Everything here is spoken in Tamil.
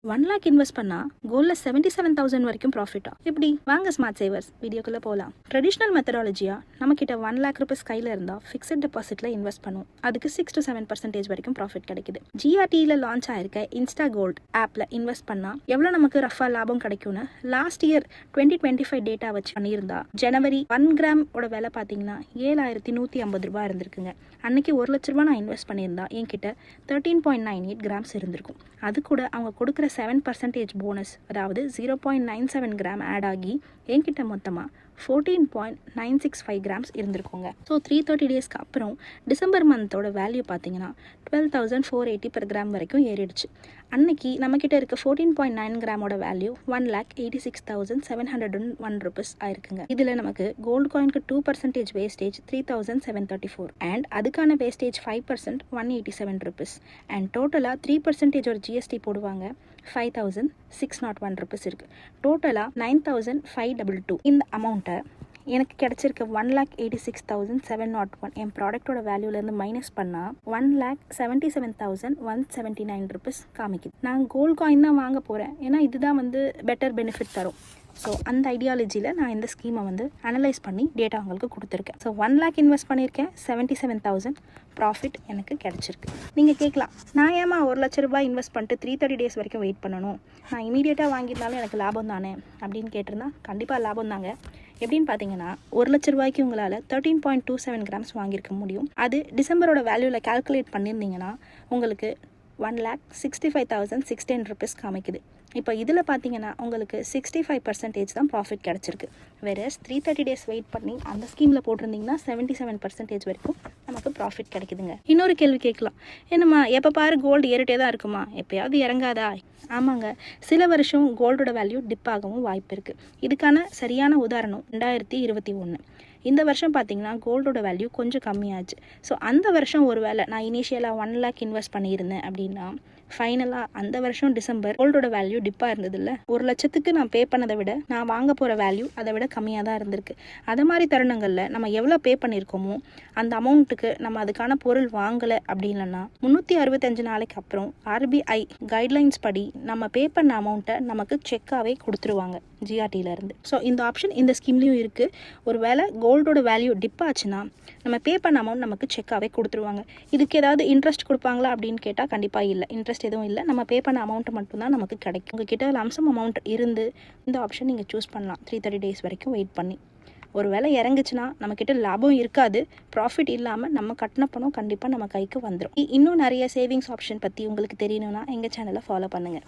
1 lakh இன்வெஸ்ட் பண்ணா கோல்ல 77,000 வரைக்கும் ப்ராஃபிட்டா? எப்படி? வாங்க ஸ்மார்ட் சேவர்ஸ் வீடியோக்குள்ள போகலாம். ட்ரெடிஷ்னல் மெத்தடாலஜியா நம்ம கிட்ட 1 lakh rupees கையில் இருந்தால் ஃபிக்ஸட் டெபாசிட்ல இன்வெஸ்ட் பண்ணும். அதுக்கு 6 to 7% வரைக்கும் ப்ராஃபிட் கிடைக்குது. GRTல லான்ச் ஆயிருக்க இன்ஸ்டா கோல்ட் ஆப்ல இன்வெஸ்ட் பண்ணா எவ்வளவு நமக்கு ரஃபா லாபம் கிடைக்கும்னு லாஸ்ட் இயர் 2025 டேட்டா வச்சு பண்ணியிருந்தா ஜனவரி 1 கிராம் ஓட விலை பார்த்தீங்கன்னா 7,150 ரூபாய் இருந்திருக்குங்க. அன்னைக்கு 1 லட்ச ரூபாய் நான் இன்வெஸ்ட் பண்ணியிருந்தா என்கிட்ட 13.98 கிராம்ஸ் இருந்திருக்கும். அது கூட அவங்க கொடுக்குற 7% போனஸ், அதாவது 0.97 கிராம் ஆட் ஆகி என்கிட்ட மொத்தமாக 14.965 கிராம்ஸ் இருந்திருக்குங்க. ஸோ 330 டேஸ்க்கு அப்புறம் டிசம்பர் மந்தோட வேல்யூ பார்த்தீங்கன்னா 12,480 per கிராம் வரைக்கும் ஏறிடுச்சு. அன்னைக்கு நம்மக்கிட்ட இருக்க 14.9 கிராமோட வேல்யூ 1,86,701 rupees ஆயிருக்குங்க. இதில் நமக்கு கோல்டு காயினுக்கு 2% வேஸ்டேஜ் 3,734 அண்ட் அதுக்கான வேஸ்டேஜ் 5% 187 rupees அண்ட் டோட்டலாக 3% ஒரு ஜிஎஸ்டி போடுவாங்க 5,601 rupees இருக்குது. டோட்டலாக 9,522. இந்த அமௌண்ட்டை எனக்கு கிடச்சிருக்க 1,86,701 என் ப்ராடக்டோட வேல்யூலேருந்து மைனஸ் பண்ணால் 1,77,179 rupees காமிக்குது. நான் கோல்டு காயின் தான் வாங்க போகிறேன், ஏன்னா இதுதான் பெட்டர் பெனிஃபிட் தரும். ஸோ அந்த ஐடியாலஜியில் நான் இந்த ஸ்கீமை அனலைஸ் பண்ணி டேட்டா உங்களுக்கு கொடுத்துருக்கேன். ஸோ 1 lakh இன்வெஸ்ட் பண்ணியிருக்கேன், 77,000 ப்ராஃபிட் எனக்கு கிடச்சிருக்கு. நீங்கள் கேட்கலாம், நான் ஏமா 1 லட்ச ரூபாய் இன்வெஸ்ட் பண்ணிட்டு 330 டேஸ் வரைக்கும் வெயிட் பண்ணணும், நான் இமீடியட்டாக வாங்கியிருந்தாலும் எனக்கு லாபம் தானே அப்படின்னு கேட்டிருந்தா கண்டிப்பாக லாபம் தாங்க. எப்படின்னு பார்த்தீங்கன்னா 1 லட்ச ரூபாய்க்கு உங்களால் 13.27 கிராம்ஸ் வாங்கியிருக்க முடியும். அது டிசம்பரோட வேல்யூவில் கால்குலேட் பண்ணியிருந்தீங்கன்னா உங்களுக்கு 1,65,610 rupees காமிக்குது. இப்போ இதில் பார்த்தீங்கன்னா உங்களுக்கு 65% தான் ப்ராஃபிட் கிடச்சிருக்கு. வேறஸ் 330 டேஸ் வெயிட் பண்ணி அந்த ஸ்கீமில் போட்டிருந்தீங்கன்னா 77% வரைக்கும் நமக்கு ப்ராஃபிட் கிடைக்குதுங்க. இன்னொரு கேள்வி கேட்கலாம், என்னம்மா எப்போ பாரு கோல்டு ஏறிட்டே தான் இருக்குமா, எப்போயாவது இறங்காதா? ஆமாங்க, சில வருஷம் கோல்டோட வேல்யூ டிப் ஆகவும் வாய்ப்பு இருக்குது. இதுக்கான சரியான உதாரணம் 2021. இந்த வருஷம் பார்த்தீங்கன்னா கோல்டோட வேல்யூ கொஞ்சம் கம்மியாச்சு. ஸோ அந்த வருஷம் ஒரு வேளை நான் இனிஷியலாக 1 lakh இன்வெஸ்ட் பண்ணியிருந்தேன் அப்படின்னா ஃபைனலாக அந்த வருஷம் டிசம்பர் கோல்டோட வேல்யூ டிப்பாக இருந்ததில்ல, 1 லட்சத்துக்கு நான் பே பண்ணதை விட நான் வாங்க போகிற வேல்யூ அதை விட கம்மியாக தான் இருந்திருக்கு. அதை மாதிரி தருணங்களில் நம்ம எவ்வளோ பே பண்ணியிருக்கோமோ அந்த அமௌண்ட்டுக்கு நம்ம அதுக்கான பொருள் வாங்கலை அப்படின்னா 365 நாளைக்கு அப்புறம் RBI கைட்லைன்ஸ் படி நம்ம பே பண்ண அமௌண்ட்டை நமக்கு செக்காகவே கொடுத்துருவாங்க GRTலேருந்து. ஸோ இந்த ஆப்ஷன் இந்த ஸ்கீம்லேயும் இருக்குது. ஒரு வேளை கோல்டோட வேல்யூ டிப் ஆச்சுன்னா நம்ம பே பண்ண அமௌண்ட் நமக்கு செக்காகவே கொடுத்துருவாங்க. இதுக்கு ஏதாவது இன்ட்ரெஸ்ட் கொடுப்பாங்களா அப்படின்னு கேட்டால் கண்டிப்பாக இல்லை, இன்ட்ரெஸ்ட் எதுவும் இல்லை. நம்ம பே பண்ண அமௌண்ட் மட்டும்தான் நமக்கு கிடைக்கும். உங்ககிட்ட லம்சம் அமௌண்ட் இருந்து இந்த ஆப்ஷன் நீங்கள் சூஸ் பண்ணலாம் 330 டேஸ் வரைக்கும் வெயிட் பண்ணி. ஒரு வேளை இறங்குச்சுன்னா நம்மக்கிட்ட லாபம் இருக்காது, ப்ராஃபிட் இல்லாமல் நம்ம கட்டின பணம் கண்டிப்பாக நம்ம கைக்கு வந்துடும். இன்னும் நிறைய சேவிங்ஸ் ஆப்ஷன் பற்றி உங்களுக்கு தெரியணும்னா எங்கள் சேனலை ஃபாலோ பண்ணுங்கள்.